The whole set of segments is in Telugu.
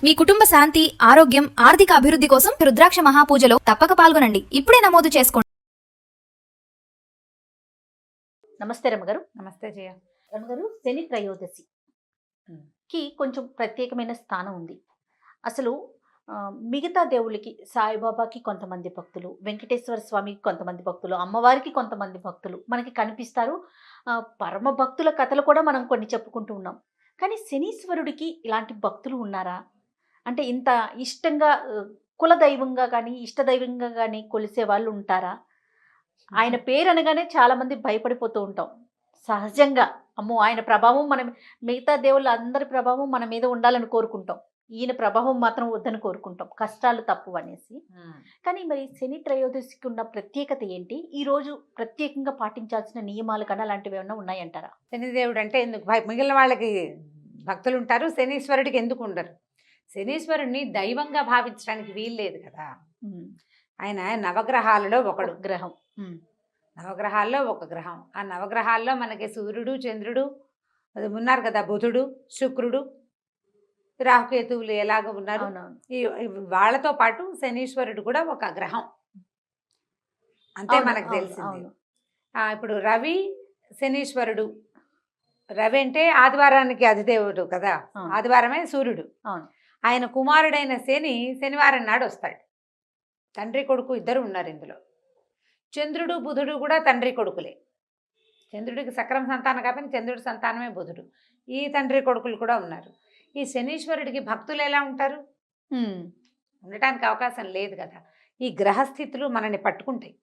మీ కుటుంబ శాంతి, ఆరోగ్యం, ఆర్థిక అభివృద్ధి కోసం రుద్రాక్ష మహాపూజలో తప్పక పాల్గొనండి. ఇప్పుడే నమోదు చేసుకోండి. నమస్తే రమ్మగారు. నమస్తే జయ. రమ్మగారు, శని త్రయోదశికి కొంచెం ప్రత్యేకమైన స్థానం ఉంది. అసలు మిగతా దేవుళ్ళకి, సాయిబాబాకి కొంతమంది భక్తులు, వెంకటేశ్వర స్వామికి కొంతమంది భక్తులు, అమ్మవారికి కొంతమంది భక్తులు మనకి కనిపిస్తారు. పరమ భక్తుల కథలు కూడా మనం కొన్ని చెప్పుకుంటూ ఉన్నాం. కానీ శనీశ్వరుడికి ఇలాంటి భక్తులు ఉన్నారా? అంటే ఇంత ఇష్టంగా కులదైవంగా కానీ ఇష్టదైవంగా కానీ కొలిసే వాళ్ళు ఉంటారా? ఆయన పేరు అనగానే చాలామంది భయపడిపోతూ ఉంటాం. సహజంగా అమ్మో ఆయన ప్రభావం మనం, మిగతా దేవుళ్ళ అందరి ప్రభావం మన మీద ఉండాలని కోరుకుంటాం, ఈయన ప్రభావం మాత్రం వద్దని కోరుకుంటాం, కష్టాలు తప్పు అనేసి. కానీ మరి శని త్రయోదశికి ఉన్న ప్రత్యేకత ఏంటి? ఈరోజు ప్రత్యేకంగా పాటించాల్సిన నియమాలు కన్నా అలాంటివి ఏమైనా ఉన్నాయంటారా? శనిదేవుడు అంటే ఎందుకు మిగిలిన వాళ్ళకి భక్తులు ఉంటారు, శనీశ్వరుడికి ఎందుకు ఉండరు? శనీశ్వరుడిని దైవంగా భావించడానికి వీల్లేదు కదా. ఆయన నవగ్రహాలలో ఒకడు గ్రహం. నవగ్రహాల్లో ఒక గ్రహం. ఆ నవగ్రహాల్లో మనకి సూర్యుడు, చంద్రుడు అది ఉన్నారు కదా, బుధుడు, శుక్రుడు, రాహుకేతువులు ఎలాగ ఉన్నారు. వాళ్ళతో పాటు శనీశ్వరుడు కూడా ఒక గ్రహం, అంతే మనకు తెలిసింది. ఇప్పుడు రవి శనీశ్వరుడు. రవి అంటే ఆదివారానికి అధిదేవుడు కదా, ఆదివారమే సూర్యుడు. ఆయన కుమారుడైన శని శనివారం నాడు వస్తాడు. తండ్రి కొడుకు ఇద్దరు ఉన్నారు ఇందులో. చంద్రుడు, బుధుడు కూడా తండ్రి కొడుకులే. చంద్రుడికి సక్రమ సంతానం కాబట్టి చంద్రుడి సంతానమే బుధుడు. ఈ తండ్రి కొడుకులు కూడా ఉన్నారు. ఈ శనీశ్వరుడికి భక్తులు ఎలా ఉంటారు? ఉండటానికి అవకాశం లేదు కదా. ఈ గ్రహస్థితులు మనల్ని పట్టుకుంటాయి.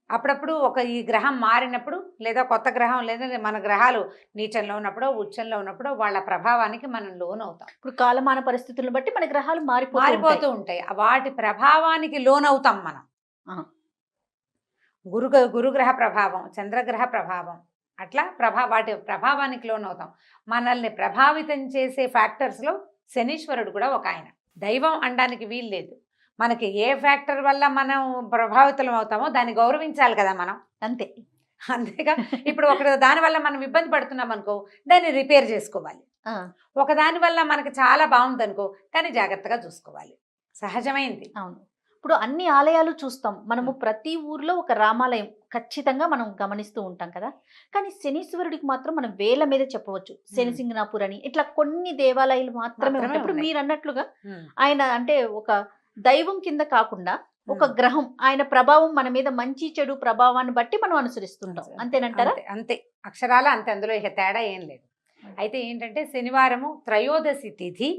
అప్పుడప్పుడు ఈ గ్రహం మారినప్పుడు, లేదా కొత్త గ్రహం, లేదా మన గ్రహాలు నీచంలో ఉన్నప్పుడు, ఉచ్చంలో ఉన్నప్పుడు వాళ్ళ ప్రభావానికి మనం లోనవుతాం. ఇప్పుడు కాలమాన పరిస్థితులను బట్టి మన గ్రహాలు మారిపోతూ ఉంటాయి. వాటి ప్రభావానికి లోనవుతాం మనం. గురుగ్రహ ప్రభావం, చంద్రగ్రహ ప్రభావం, అట్లా వాటి ప్రభావానికి లోనవుతాం. మనల్ని ప్రభావితం చేసే ఫ్యాక్టర్స్లో శనీశ్వరుడు కూడా ఒక ఆయన. దైవం అనడానికి వీల్లేదు. మనకి ఏ ఫ్యాక్టర్ వల్ల మనం ప్రభావితం అవుతామో దాన్ని గౌరవించాలి కదా మనం. అంతేగా. ఇప్పుడు దానివల్ల మనం ఇబ్బంది పడుతున్నాం అనుకో, దాన్ని రిపేర్ చేసుకోవాలి. దాని వల్ల మనకి చాలా బాగుంది అనుకో, కానీ జాగ్రత్తగా చూసుకోవాలి. సహజమైంది. అవును. ఇప్పుడు అన్ని ఆలయాలు చూస్తాం మనము, ప్రతి ఊర్లో ఒక రామాలయం ఖచ్చితంగా మనం గమనిస్తూ ఉంటాం కదా. కానీ శనీశ్వరుడికి మాత్రం మనం వేల మీద చెప్పవచ్చు. శనిసింగనాపూర్ అని ఇట్లా కొన్ని దేవాలయాలు మాత్రమే ఉంటాయి. ఇప్పుడు మీరు అన్నట్లుగా ఆయన అంటే ఒక దైవం కింద కాకుండా ఒక గ్రహం, ఆయన ప్రభావం మన మీద మంచి చెడు ప్రభావాన్ని బట్టి మనం అనుసరిస్తుంటాం. అంతేనంటారా? అంతే, అక్షరాల అంతే, అందులో ఇక తేడా ఏం లేదు. అయితే ఏంటంటే శనివారము త్రయోదశి తిథి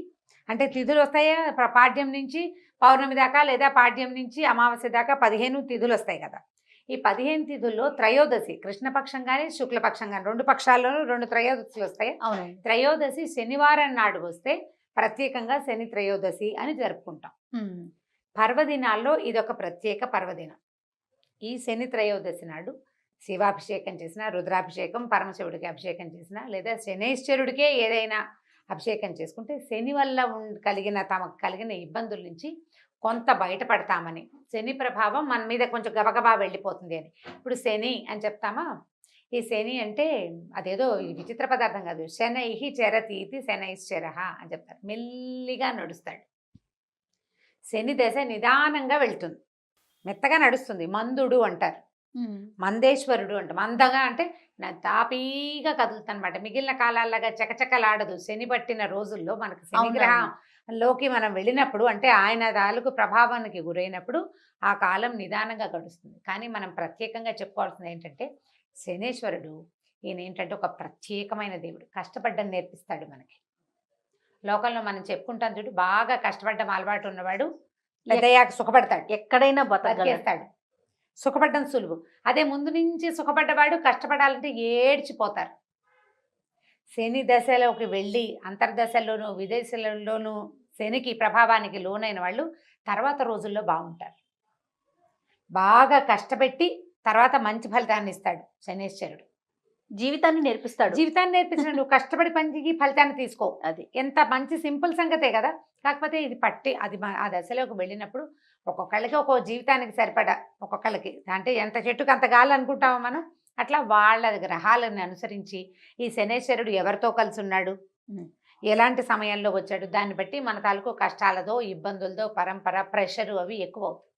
అంటే తిథులు వస్తాయా, పాడ్యం నుంచి పౌర్ణమి దాకా, లేదా పాడ్యం నుంచి అమావాస్య దాకా 15 తిథులు వస్తాయి కదా. ఈ 15 తిథుల్లో త్రయోదశి, కృష్ణపక్షం కానీ శుక్లపక్షం కానీ, 2 పక్షాల్లోనూ 2 త్రయోదశులు వస్తాయి. త్రయోదశి శనివారం నాడు వస్తే ప్రత్యేకంగా శని త్రయోదశి అని జరుపుకుంటాం. పర్వదినాల్లో ఇదొక ప్రత్యేక పర్వదినం. ఈ శని త్రయోదశి నాడు శివాభిషేకం చేసిన, రుద్రాభిషేకం, పరమశివుడికి అభిషేకం చేసిన, లేదా శనైశ్వరుడికే ఏదైనా అభిషేకం చేసుకుంటే శని వల్ల తమకు కలిగిన ఇబ్బందుల నుంచి కొంత బయటపడతామని, శని ప్రభావం మన మీద కొంచెం గబగబా వెళ్ళిపోతుంది అని. ఇప్పుడు శని అని చెప్తామా, ఈ శని అంటే అదేదో విచిత్ర పదార్థం కాదు. శనైహి చరతీతి శనైశ్చరః అని చెప్తారు. మెల్లిగా నడుస్తాడు. శని దశ నిదానంగా వెళ్తుంది, మెత్తగా నడుస్తుంది. మందుడు అంటారు, మందేశ్వరుడు అంట. మందగా అంటే తాపీగా కదులుతానమాట. మిగిలిన కాలాల్లాగా చకచకలాడదు. శని పట్టిన రోజుల్లో మనకు శనిగ్రహంలోకి మనం వెళ్ళినప్పుడు, అంటే ఆయన తాలూకు ప్రభావానికి గురైనప్పుడు ఆ కాలం నిదానంగా గడుస్తుంది. కానీ మనం ప్రత్యేకంగా చెప్పుకోవాల్సింది ఏంటంటే, శనేశ్వరుడు ఈయన ఏంటంటే ఒక ప్రత్యేకమైన దేవుడు. కష్టపడ్డం నేర్పిస్తాడు మనకి. లోకంలో మనం చెప్పుకుంటాం చూడు, బాగా కష్టపడ్డం అలవాటు ఉన్నవాడు పెద్దయ్యాక సుఖపడతాడు, ఎక్కడైనా బతికేస్తాడు. సుఖపడ్డం సులువు. అదే ముందు నుంచి సుఖపడ్డవాడు కష్టపడాలంటే ఏడ్చిపోతారు. శని దశలోకి వెళ్ళి అంతర్దశల్లోనూ విదేశాలలోనూ శనికి ప్రభావానికి లోనైన వాళ్ళు తర్వాత రోజుల్లో బాగుంటారు. బాగా కష్టపెట్టి తర్వాత మంచి ఫలితాన్ని ఇస్తాడు శనేశ్వరుడు. జీవితాన్ని నేర్పిస్తాడు. నువ్వు కష్టపడి పనికి ఫలితాన్ని తీసుకో. అది ఎంత మంచి సింపుల్ సంగతే కదా. కాకపోతే ఇది అది ఆ దశలోకి వెళ్ళినప్పుడు ఒక్కొక్కళ్ళకి ఒక్కో జీవితానికి సరిపడా, ఒక్కొక్కళ్ళకి అంటే ఎంత చెట్టుకు అంత గాలి అనుకుంటామో మనం, అట్లా వాళ్ళ గ్రహాలను అనుసరించి ఈ శనేశ్వరుడు ఎవరితో కలిసి ఉన్నాడు, ఎలాంటి సమయంలో వచ్చాడు, దాన్ని బట్టి మన తాలూకు కష్టాలతో ఇబ్బందులతో పరంపర ప్రెషరు అవి ఎక్కువ అవుతాయి.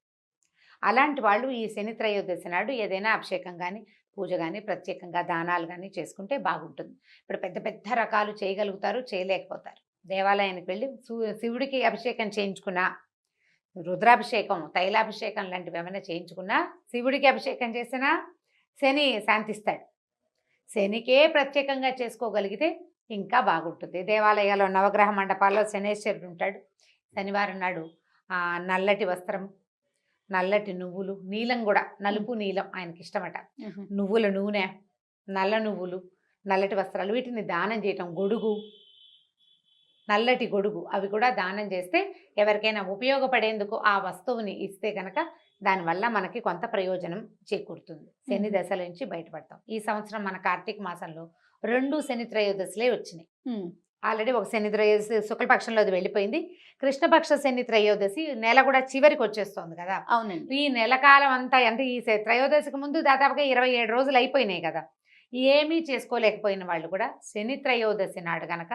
అలాంటి వాళ్ళు ఈ శని త్రయోదశి నాడు ఏదైనా అభిషేకం కానీ పూజ కానీ ప్రత్యేకంగా దానాలు కానీ చేసుకుంటే బాగుంటుంది. ఇప్పుడు పెద్ద పెద్ద రకాలు చేయగలుగుతారు, చేయలేకపోతారు. దేవాలయానికి వెళ్ళి శివుడికి అభిషేకం చేయించుకున్నా, రుద్రాభిషేకం తైలాభిషేకం లాంటివి ఏమైనా చేయించుకున్నా, శివుడికి అభిషేకం చేసినా శని శాంతిస్తాడు. శనికే ప్రత్యేకంగా చేసుకోగలిగితే ఇంకా బాగుంటుంది. దేవాలయాల్లో నవగ్రహ మండపాల్లో శనేశ్వరుడు ఉంటాడు. శనివారం నాడు నల్లటి వస్త్రం, నల్లటి నువ్వులు, నీలం కూడా నలుపు నీలం ఆయనకి ఇష్టమట, నువ్వుల నూనె, నల్ల నువ్వులు, నల్లటి వస్త్రాలు వీటిని దానం చేయటం, గొడుగు, నల్లటి గొడుగు అవి కూడా దానం చేస్తే ఎవరికైనా ఉపయోగపడేందుకు ఆ వస్తువుని ఇస్తే కనుక దానివల్ల మనకి కొంత ప్రయోజనం చేకూరుతుంది. శని దశల నుంచి బయటపడతాం. ఈ సంవత్సరం మన కార్తీక మాసంలో 2 శని త్రయోదశులే వచ్చినాయి. ఆల్రెడీ ఒక శని త్రయోదశి శుక్లపక్షంలో అది వెళ్ళిపోయింది. కృష్ణపక్ష శని త్రయోదశి నెల కూడా చివరికి వచ్చేస్తుంది కదా. అవునండి. ఈ నెల కాలం అంతా అంటే ఈ త్రయోదశికి ముందు దాదాపుగా 27 రోజులు అయిపోయినాయి కదా. ఏమీ చేసుకోలేకపోయిన వాళ్ళు కూడా శని త్రయోదశి నాడు కనుక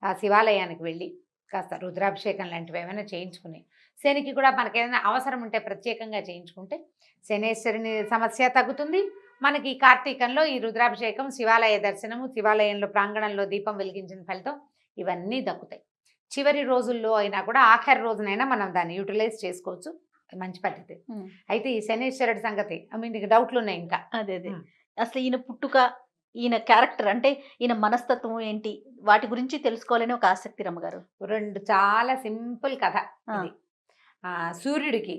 ఆ శివాలయానికి వెళ్ళి కాస్త రుద్రాభిషేకం లాంటివి ఏమైనా చేయించుకుని, శనికి కూడా మనకి ఏదైనా అవసరం ఉంటే ప్రత్యేకంగా చేయించుకుంటే శనేశ్వరుని సమస్య తగ్గుతుంది. మనకి కార్తీకంలో ఈ రుద్రాభిషేకం, శివాలయ దర్శనము, శివాలయంలో ప్రాంగణంలో దీపం వెలిగించిన ఫలితం ఇవన్నీ దక్కుతాయి. చివరి రోజుల్లో అయినా కూడా ఆఖరి రోజునైనా మనం దాన్ని యూటిలైజ్ చేసుకోవచ్చు. మంచి పద్ధతి. అయితే ఈ శనేశ్వరుడి సంగతి మీకు డౌట్లు ఉన్నాయి ఇంకా? అదే అసలు ఈయన పుట్టుక, ఈయన క్యారెక్టర్ అంటే ఈయన మనస్తత్వం ఏంటి, వాటి గురించి తెలుసుకోవాలని ఒక ఆసక్తి రమ్మగారు. 2 చాలా సింపుల్ కథ ఇది. సూర్యుడికి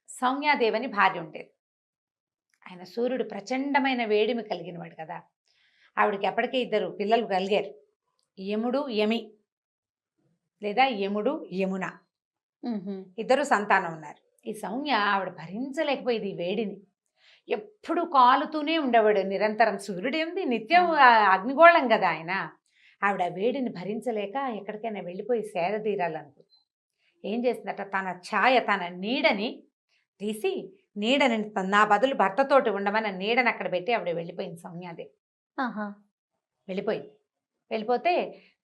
సౌమ్యాదేవని భార్య ఉండేది. ఆయన సూర్యుడు ప్రచండమైన వేడిమి కలిగినవాడు కదా. ఆవిడకి ఎప్పటికీ 2 పిల్లలు కలిగారు, యముడు యమి లేదా యముడు యమున, 2 సంతానం ఉన్నారు. ఈ సౌమ్య ఆవిడ భరించలేకపోయేది ఈ వేడిని. ఎప్పుడు కాలుతూనే ఉండేవాడు నిరంతరం. సూర్యుడు ఏంది నిత్యం అగ్నిగోళం కదా ఆయన. ఆవిడ వేడిని భరించలేక ఎక్కడికైనా వెళ్ళిపోయి సేద తీరాలనుకుంది. ఏం చేసిందట, తన ఛాయ, తన నీడని తీసి, నీడని నా బదులు భర్తతోటి ఉండమని నీడని అక్కడ పెట్టి ఆవిడ వెళ్ళిపోయింది సౌమ్యాదేవి.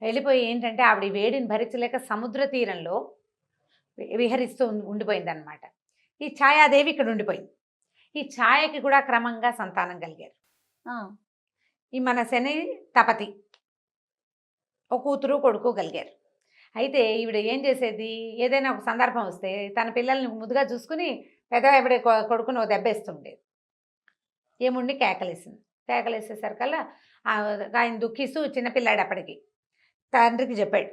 వెళ్ళిపోయి ఏంటంటే ఆవిడ వేడిని భరించలేక సముద్ర తీరంలో విహరిస్తూ ఉండిపోయింది అనమాట. ఈ ఛాయాదేవి ఇక్కడ ఉండిపోయింది. ఈ ఛాయకి కూడా క్రమంగా సంతానం కలిగారు. ఈ మన శని తపతి ఒక కూతురు కొడుకు కలిగారు. అయితే ఈవిడ ఏం చేసేది, ఏదైనా ఒక సందర్భం వస్తే తన పిల్లల్ని ముద్దుగా చూసుకుని పెద్దవిడ కొడుకుని దెబ్బేస్తుండేది. ఏముండి కేకలేసేసరికల్లా ఆయన దుఃఖిస్తూ చిన్నపిల్లాడు అప్పటికి తండ్రికి చెప్పాడు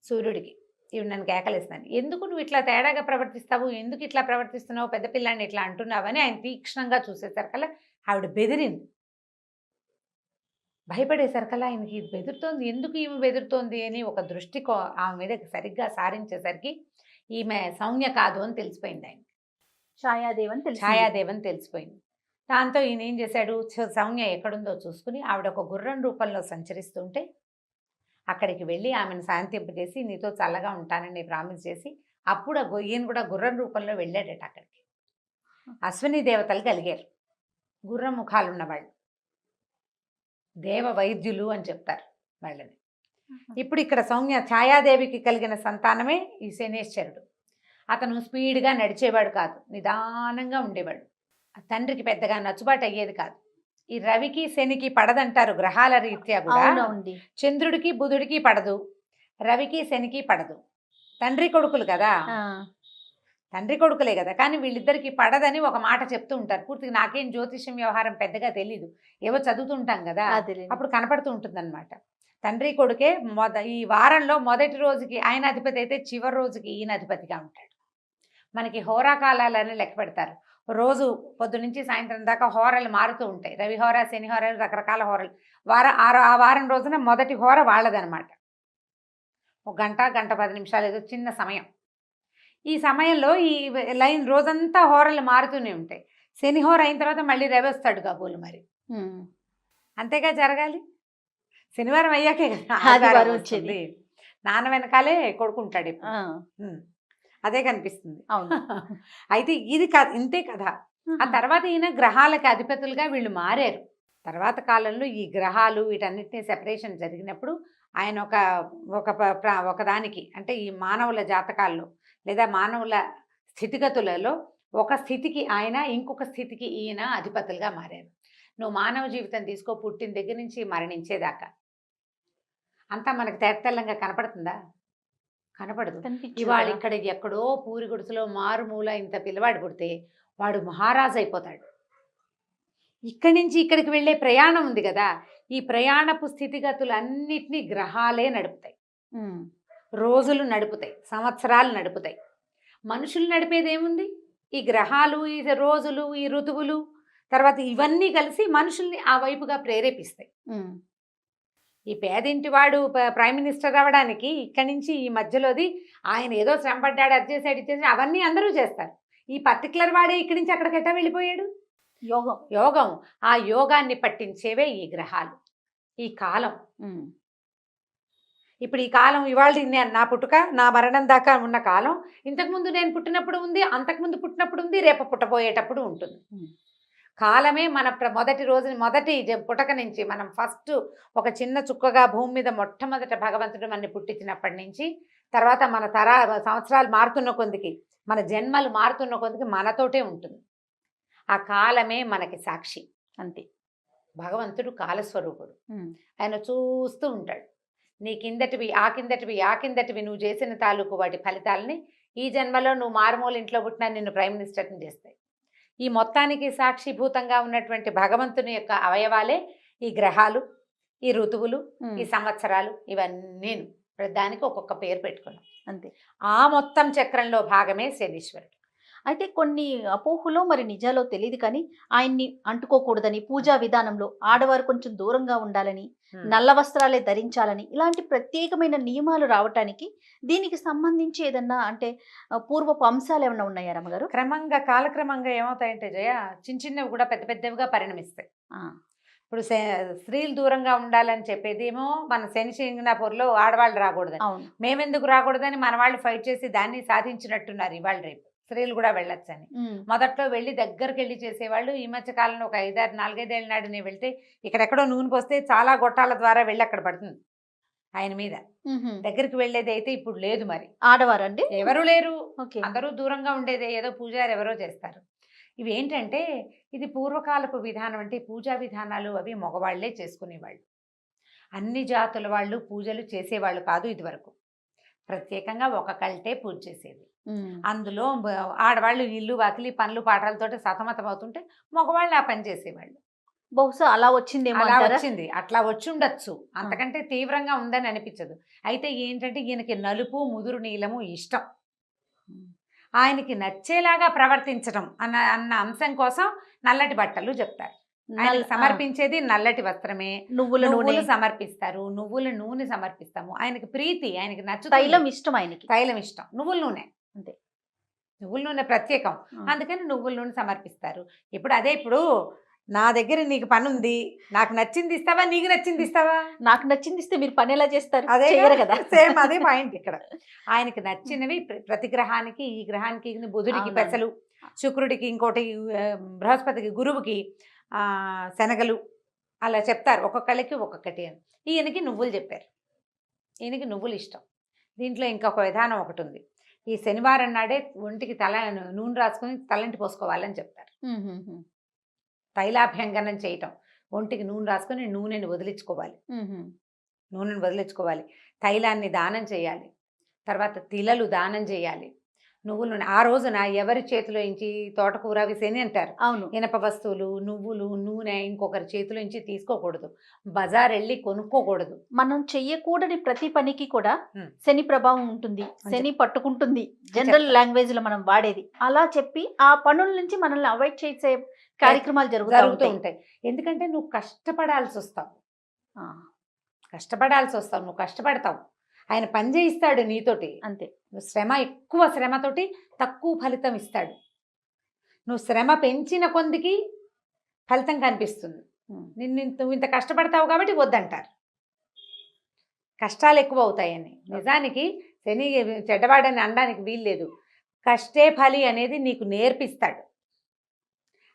సూర్యుడికి, ఇవి నన్ను కేకలేస్తున్నాను, ఎందుకు నువ్వు ఇట్లా తేడాగా ప్రవర్తిస్తావు, ఎందుకు ఇట్లా ప్రవర్తిస్తున్నావు, పెద్ద పిల్లాన్ని ఇట్లా అంటున్నావని ఆయన తీక్షణంగా చూసేసరికల్లా ఆవిడ బెదిరింది. భయపడేసరికల్లా ఆయనకి ఇది బెదురుతోంది, ఎందుకు ఈమె బెదురుతోంది అని ఒక దృష్టి ఆమె మీద సరిగ్గా సారించేసరికి ఈమె సౌమ్య కాదు అని తెలిసిపోయింది. ఆయన ఛాయాదేవని తెలిసిపోయింది. దాంతో ఈయన ఏం చేశాడు, సౌమ్య ఎక్కడుందో చూసుకుని ఆవిడ ఒక గుర్రం రూపంలో సంచరిస్తుంటే అక్కడికి వెళ్ళి ఆమెను శాంతింపజేసి నీతో చల్లగా ఉంటానని ప్రామిస్ చేసి అప్పుడు ఈయన కూడా గుర్రం రూపంలో వెళ్ళాడట అక్కడికి. అశ్విని దేవతలు కలిగారు, గుర్రం ముఖాలు ఉన్నవాళ్ళు, దేవ వైద్యులు అని చెప్తారు వాళ్ళని. ఇప్పుడు ఇక్కడ సౌమ్య ఛాయాదేవికి కలిగిన సంతానమే ఈ శనేశ్వరుడు. అతను స్పీడ్గా నడిచేవాడు కాదు, నిదానంగా ఉండేవాడు. తండ్రికి పెద్దగా నచ్చుబాటు అయ్యేది కాదు. ఈ రవికి శనికి పడదంటారు గ్రహాల రీత్యా కూడా. చంద్రుడికి బుధుడికి పడదు, రవికి శనికి పడదు. తండ్రి కొడుకులు కదా, తండ్రి కొడుకులే కదా, కానీ వీళ్ళిద్దరికి పడదని ఒక మాట చెప్తూ ఉంటారు. పూర్తిగా నాకేం జ్యోతిష్యం వ్యవహారం పెద్దగా తెలీదు, ఏవో చదువుతుంటాం కదా, అప్పుడు కనపడుతూ ఉంటుంది అనమాట. తండ్రి కొడుకే ఈ వారంలో మొదటి రోజుకి ఆయన అధిపతి అయితే చివరి రోజుకి ఈయన అధిపతిగా ఉంటాడు. మనకి హోరాకాలాలని లెక్క పెడతారు. రోజు పొద్దు నుంచి సాయంత్రం దాకా హోరలు మారుతూ ఉంటాయి, రవి హోర శని హోరలు రకరకాల హోరలు. ఆ వారం రోజున మొదటి హోర వాళ్ళదనమాట. 1 గంట 10 నిమిషాలు ఏదో చిన్న సమయం. ఈ సమయంలో ఈ లైన్ రోజంతా హోరలు మారుతూనే ఉంటాయి. శని హోర అయిన తర్వాత మళ్ళీ రవి వస్తాడు కాబోలు, మరి అంతేగా జరగాలి. శనివారం అయ్యాకే కదా వచ్చేది. నాన్న వెనకాలే కొడుకుంటాడు ఇప్పుడు, అదే కనిపిస్తుంది. అయితే ఇది ఇంతే కదా. ఆ తర్వాత ఈయన గ్రహాలకి అధిపతులుగా వీళ్ళు మారారు. తర్వాత కాలంలో ఈ గ్రహాలు వీటన్నిటిని సెపరేషన్ జరిగినప్పుడు ఆయన ఒకదానికి అంటే ఈ మానవుల జాతకాల్లో లేదా మానవుల స్థితిగతులలో ఒక స్థితికి ఆయన, ఇంకొక స్థితికి ఈయన అధిపతులుగా మారారు. నువ్వు మానవ జీవితం తీసుకో, పుట్టిన దగ్గర నుంచి మరణించేదాకా అంతా మనకు తెల్లంగా కనపడుతుందా? కనపడదు. ఇవాళ ఇక్కడ ఎక్కడో పూరి గుడిసెలో మారుమూల ఇంత పిల్లవాడు పుడితే వాడు మహారాజు అయిపోతాడు. ఇక్కడి నుంచి ఇక్కడికి వెళ్ళే ప్రయాణం ఉంది కదా, ఈ ప్రయాణపు స్థితిగతులన్నిటినీ గ్రహాలే నడుపుతాయి. రోజులు నడుపుతాయి, సంవత్సరాలు నడుపుతాయి. మనుషులు నడిపేది ఏముంది? ఈ గ్రహాలు, ఈ రోజులు, ఈ ఋతువులు, తర్వాత ఇవన్నీ కలిసి మనుషుల్ని ఆ వైపుగా ప్రేరేపిస్తాయి. ఈ పేదింటి వాడు ప్రైమ్ మినిస్టర్ అవ్వడానికి ఇక్కడి నుంచి ఈ మధ్యలోది ఆయన ఏదో శ్రమపడ్డాడు, అది చేసాడు, ఇది చేసాడు, అవన్నీ అందరూ చేస్తారు. ఈ పర్టికులర్ వాడే ఇక్కడి నుంచి అక్కడికి ఎట్టా వెళ్ళిపోయాడు? యోగం. ఆ యోగాన్ని పట్టించేవే ఈ గ్రహాలు, ఈ కాలం. ఇప్పుడు ఈ కాలం ఇవాళ నా పుట్టుక, నా మరణం దాకా ఉన్న కాలం, ఇంతకుముందు నేను పుట్టినప్పుడు ఉంది, అంతకుముందు పుట్టినప్పుడు ఉంది, రేపు పుట్టబోయేటప్పుడు ఉంటుంది. కాలమే మన మొదటి రోజు, మొదటి పుటక నుంచి మనం ఫస్ట్ ఒక చిన్న చుక్కగా భూమి మీద మొట్టమొదట భగవంతుడు మనని పుట్టించినప్పటి నుంచి, తర్వాత మన సంవత్సరాలు మారుతున్న కొద్దికి, మన జన్మలు మారుతున్న కొద్దికి మనతోటే ఉంటుంది. ఆ కాలమే మనకి సాక్షి. అంతే. భగవంతుడు కాలస్వరూపుడు. ఆయన చూస్తూ ఉంటాడు. నీ కిందటివి, ఆ కిందటివి నువ్వు చేసిన తాలూకు వాటి ఫలితాలని ఈ జన్మలో నువ్వు మారుమూల ఇంట్లో పుట్టినా నిన్ను ప్రైమ్ మినిస్టర్ని చేస్తాయి. ఈ మొత్తానికి సాక్షిభూతంగా ఉన్నటువంటి భగవంతుని యొక్క అవయవాలే ఈ గ్రహాలు, ఈ ఋతువులు, ఈ సంవత్సరాలు, ఇవన్నీ దానికి ఒక్కొక్క పేరు పెట్టుకున్నాం. అంతే. ఆ మొత్తం చక్రంలో భాగమే శనీశ్వరుడు. అయితే కొన్ని అపోహలో మరి నిజాలో తెలియదు కానీ ఆయన్ని అంటుకోకూడదని, పూజా విధానంలో ఆడవారు కొంచెం దూరంగా ఉండాలని, నల్ల వస్త్రాలే ధరించాలని, ఇలాంటి ప్రత్యేకమైన నియమాలు రావటానికి దీనికి సంబంధించి ఏదన్నా అంటే పూర్వపు అంశాలు ఏమన్నా ఉన్నాయా రమ్మగారు? కాలక్రమంగా ఏమవుతాయంటే జయ, చిన్న చిన్నవి కూడా పెద్ద పెద్దవిగా పరిణమిస్తాయి. ఇప్పుడు స్త్రీలు దూరంగా ఉండాలని చెప్పేదేమో మన శని సింగనాపూర్లో ఆడవాళ్ళు రాకూడదని, మేమెందుకు రాకూడదని మన వాళ్ళు ఫైట్ చేసి దాన్ని సాధించినట్టున్నారు. ఇవాళ రేపు స్త్రీలు కూడా వెళ్ళొచ్చని. మొదట్లో వెళ్ళి దగ్గరికి వెళ్ళి చేసేవాళ్ళు. ఈ మధ్య కాలంలో ఒక 4-5 ఏళ్ళ నాడు నేను వెళ్తే ఇక్కడెక్కడో నూనె పోస్తే చాలా గొట్టాల ద్వారా వెళ్ళి అక్కడ పడుతుంది ఆయన మీద. దగ్గరికి వెళ్ళేది అయితే ఇప్పుడు లేదు. మరి ఆడవారండి ఎవరు లేరు, అందరూ దూరంగా ఉండేదే. ఏదో పూజారి ఎవరో చేస్తారు. ఇవి ఏంటంటే ఇది పూర్వకాలపు విధానం. అంటే పూజా విధానాలు అవి మగవాళ్లే చేసుకునేవాళ్ళు. అన్ని జాతుల వాళ్ళు పూజలు చేసేవాళ్ళు కాదు ఇదివరకు. ప్రత్యేకంగా ఒక కల్టే పూజ చేసేది. అందులో ఆడవాళ్ళు ఇల్లు వాకిలి పనులు పాటలతోటి సతమతం అవుతుంటే మగవాళ్ళు ఆ పని చేసేవాళ్ళు. బహుశా అలా వచ్చిందేమో. అలా వచ్చింది, అట్లా వచ్చి ఉండొచ్చు. అంతకంటే తీవ్రంగా ఉందని అనిపించదు. అయితే ఏంటంటే ఈయనకి నలుపు ముదురు నీలము ఇష్టం. ఆయనకి నచ్చేలాగా ప్రవర్తించడం అన్న అంశం కోసం నల్లటి బట్టలు చెప్తారు. ఆయనకు సమర్పించేది నల్లటి వస్త్రమే. నువ్వుల నూనె సమర్పిస్తారు, నువ్వుల నూనె సమర్పిస్తాము. ఆయనకి ప్రీతి, ఆయనకి నచ్చు. తైలం ఇష్టం, ఆయనకి తైలం ఇష్టం, నువ్వుల నూనె అంతే. నువ్వుల నూనె ప్రత్యేకం, అందుకని నువ్వుల నూనె సమర్పిస్తారు. ఇప్పుడు అదే, ఇప్పుడు నా దగ్గర నీకు పని ఉంది, నాకు నచ్చింది ఇస్తావా, నీకు నచ్చింది ఇస్తావా? నాకు నచ్చింది ఇస్తే మీరు పని ఎలా చేస్తారు? అదే కదా, సేమ్ అదే పాయింట్ ఇక్కడ. ఆయనకి నచ్చినవి ప్రతి గ్రహానికి, ఈ గ్రహానికి బుధుడికి పెసలు, శుక్రుడికి ఇంకోటి, బృహస్పతికి గురువుకి శనగలు, అలా చెప్తారు. ఒక్కొక్కళ్ళకి ఒక్కొక్కటి అని. ఈయనకి నువ్వులు చెప్పారు. ఈయనకి నువ్వులు ఇష్టం. దీంట్లో ఇంకొక విధానం ఒకటి ఉంది. ఈ శనివారం నాడే ఒంటికి నూనె రాసుకొని తలంటి పోసుకోవాలని చెప్తారు. తైలాభ్యంగనం చేయటం, ఒంటికి నూనె రాసుకొని నూనెని వదిలించుకోవాలి. తైలాన్ని దానం చేయాలి. తర్వాత తిలలు దానం చేయాలి. నువ్వులు ఆ రోజున ఎవరి చేతిలో నుంచి తోటకూర విసేని అంటారు. అవును. ఇనప వస్తువులు, నువ్వులు, నూనె ఇంకొకరి చేతిలో నుంచి తీసుకోకూడదు. బజార్ వెళ్ళి కొనుక్కోకూడదు. మనం చెయ్యకూడని ప్రతి పనికి కూడా శని ప్రభావం ఉంటుంది, శని పట్టుకుంటుంది, జనరల్ లాంగ్వేజ్ లో మనం వాడేది. అలా చెప్పి ఆ పనుల నుంచి మనల్ని అవాయిడ్ చేసే కార్యక్రమాలు జరుగుతూ ఉంటాయి. ఎందుకంటే నువ్వు కష్టపడాల్సి వస్తావు, నువ్వు కష్టపడతావు. ఆయన పని చేయిస్తాడు నీతోటి, అంతే. నువ్వు ఎక్కువ శ్రమతోటి తక్కువ ఫలితం ఇస్తాడు. నువ్వు శ్రమ పెంచిన కొందికి ఫలితం కనిపిస్తుంది. నువ్వు ఇంత కష్టపడతావు కాబట్టి వద్దంటారు, కష్టాలు ఎక్కువ అవుతాయని. నిజానికి శని చెడ్డవాడని అనడానికి వీల్లేదు. కష్టే ఫలి అనేది నీకు నేర్పిస్తాడు.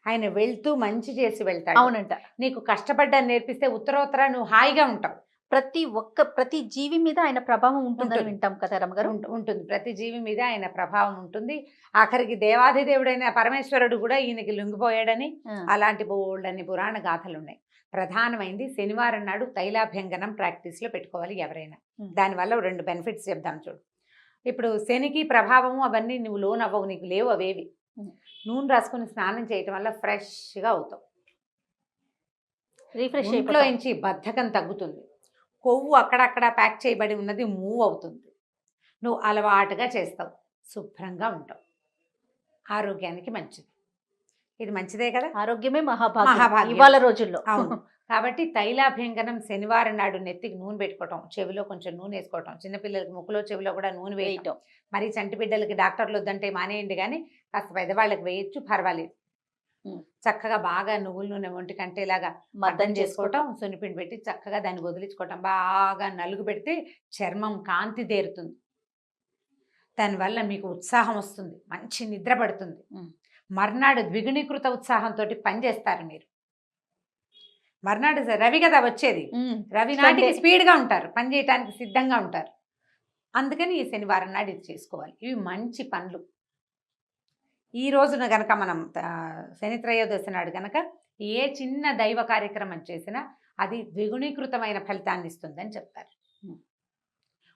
ఆయన వెళ్తూ మంచి చేసి వెళ్తాడు. అవునంట. నీకు కష్టపడ్డాన్ని నేర్పిస్తే ఉత్తరోత్తర నువ్వు హాయిగా ఉంటావు. ప్రతి జీవి మీద ఆయన ప్రభావం ఉంటుందని ఉంటుంది. వింటాం కదా రమ్మగారు. ఉంటుంది. ప్రతి జీవి మీద ఆయన ప్రభావం ఉంటుంది. ఆఖరికి దేవాధిదేవుడైన పరమేశ్వరుడు కూడా ఈయనకి లొంగిపోయాడని ఆ, అలాంటి బోల్డన్ని పురాణ గాథలు ఉన్నాయి. ప్రధానమైంది శనివారం నాడు తైలాభ్యంగనం ప్రాక్టీస్లో పెట్టుకోవాలి ఎవరైనా. దానివల్ల 2 బెనిఫిట్స్ చెప్దాం చూడు. ఇప్పుడు శనికి ప్రభావము అవన్నీ నువ్వు లోన్ అవ్వవు, నీకు లేవు అవేవి. నూనె రాసుకుని స్నానం చేయటం వల్ల ఫ్రెష్గా అవుతావు. రిఫ్రెష్ ఇంట్లో అయిపోతాం. నుంచి బద్ధకం తగ్గుతుంది. కొవ్వు అక్కడక్కడ ప్యాక్ చేయబడి ఉన్నది మూవ్ అవుతుంది. నువ్వు అలవాటుగా చేస్తావు, శుభ్రంగా ఉంటావు, ఆరోగ్యానికి మంచిది. ఇది మంచిదే కదా. ఆరోగ్యమే మహాభాగ్యం మహాభాగ్యం. ఇవాళ రోజుల్లో. అవును. కాబట్టి తైలాభ్యంగనం శనివారం నాడు నెత్తికి నూనె పెట్టుకోవటం, చెవిలో కొంచెం నూనె వేసుకోవటం, చిన్నపిల్లలకి ముక్కులో చెవిలో కూడా నూనె వేయటం. వేయటం. మరి చంటి బిడ్డలకి డాక్టర్లు వద్దంటే మానేయండి, కానీ కాస్త పెద్దవాళ్ళకి వేయచ్చు, పర్వాలేదు. చక్కగా బాగా నువ్వుల నూనె ఒంటి కంటేలాగా మర్దం మర్దం చేసుకోవటం, సున్నిపిండి పెట్టి చక్కగా దాన్ని వదిలించుకోవటం, బాగా నలుగు పెడితే చర్మం కాంతి తేరుతుంది. దానివల్ల మీకు ఉత్సాహం వస్తుంది, మంచి నిద్ర పడుతుంది. మర్నాడు ద్విగుణీకృత ఉత్సాహంతో పనిచేస్తారు మీరు. మర్నాడు రవి కదా వచ్చేది, రవి నాటికి Sunday. స్పీడ్గా ఉంటారు, పని చేయడానికి సిద్ధంగా ఉంటారు. అందుకని ఈ శనివారం నాడు ఇది చేసుకోవాలి. ఇవి మంచి పనులు. ఈ రోజున గనక మనం శని త్రయోదశి నాడు గనక ఏ చిన్న దైవ కార్యక్రమం చేసినా అది ద్విగుణీకృతమైన ఫలితాన్ని ఇస్తుందని చెప్తారు.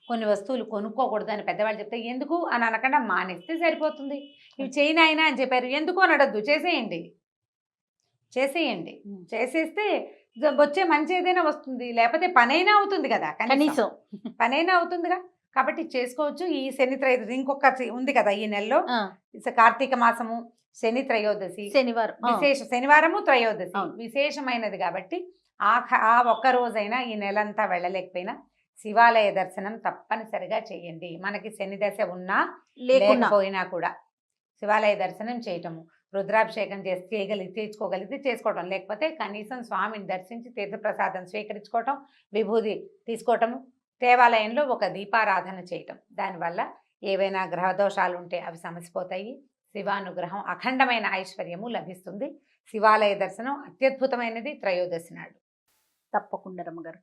కొన్ని వస్తువులు కొనుక్కోకూడదు అని పెద్దవాళ్ళు చెప్తే ఎందుకు అని అనకుండా మానేస్తే సరిపోతుంది. ఇవి చేయనాయినా అని చెప్పారు, ఎందుకు అని అడద్దు, చేసేయండి. చేసేస్తే వచ్చే మంచి ఏదైనా వస్తుంది, లేకపోతే పనైనా అవుతుంది కదా, కనీసం పనైనా అవుతుందిగా. కాబట్టి చేసుకోవచ్చు. ఈ శని త్రయోదశి ఇంకొక ఉంది కదా ఈ నెలలో, ఆ, కార్తీక మాసము, శని త్రయోదశి, శనివారం. శనివారము త్రయోదశి అవును. విశేషమైనది. కాబట్టి ఆ ఒక్క రోజైనా ఈ నెలంతా వెళ్ళలేకపోయినా శివాలయ దర్శనం తప్పనిసరిగా చేయండి. మనకి శని దశ ఉన్నా లేకున్నా లేకపోయినా కూడా శివాలయ దర్శనం చేయటము, రుద్రాభిషేకం చేసుకోగలిగితే చేసుకోవటం, లేకపోతే కనీసం స్వామిని దర్శించి తీర్థప్రసాదం స్వీకరించుకోవటం, విభూది తీసుకోవటము, దేవాలయంలో ఒక దీపారాధన చేయటం. దానివల్ల ఏవైనా గ్రహదోషాలు ఉంటే అవి సమసిపోతాయి. శివానుగ్రహం, అఖండమైన ఐశ్వర్యము లభిస్తుంది. శివాలయ దర్శనం అత్యద్భుతమైనది త్రయోదశి నాడు. తప్పకుండా రమ్మగారు.